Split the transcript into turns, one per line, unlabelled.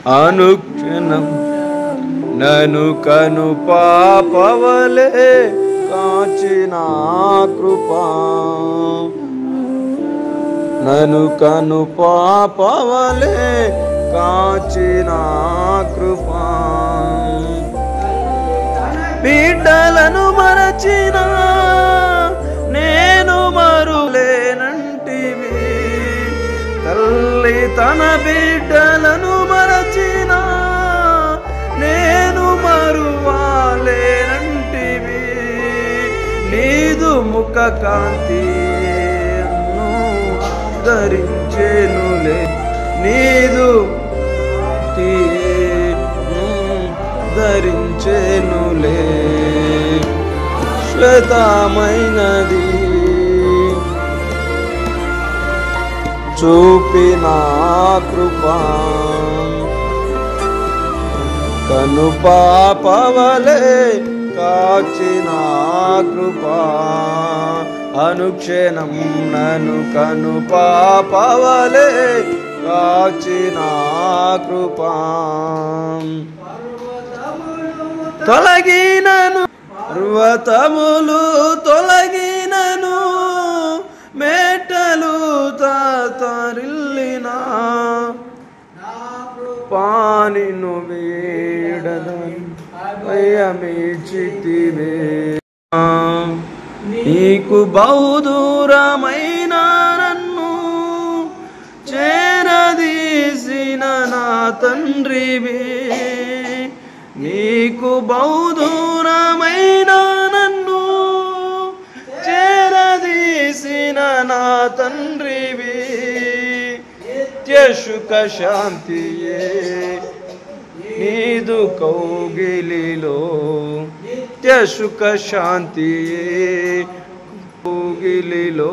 అనుక్షణం నను కను పాపవలే కాచిన కృపా నను కను పాపవలే కాచిన కృపా బిడ్డలను మరచిన నేను మరులేనంటివి తల్లి తన బిడ్డలను మరచిన నేను మరువాలేనంటివి నీదు ముఖ కాంతి ధరించేనులే నీదు ధరించేనులే శ్వేతమైనది చూపిన కృపా కను పాపవలే కాచిన కృపా అనుక్షణం నను కను పాపవలే కాచిన కృపా తొలగినను పర్వతములు తొలగినను మేటలు తరిల్లిన పానిను వీడదని భయమిచ్చితివే నీకు బహుదూరమైన నన్ను చేరదీసిన నా తండ్రివే నీకు బహుదూరమైన నన్ను చేరదీసిన నా తండ్రివే నిత్య సుఖ శాంతియే నీదు కౌగిలిలో నిత్య సుఖ శాంతియే కౌగిలిలో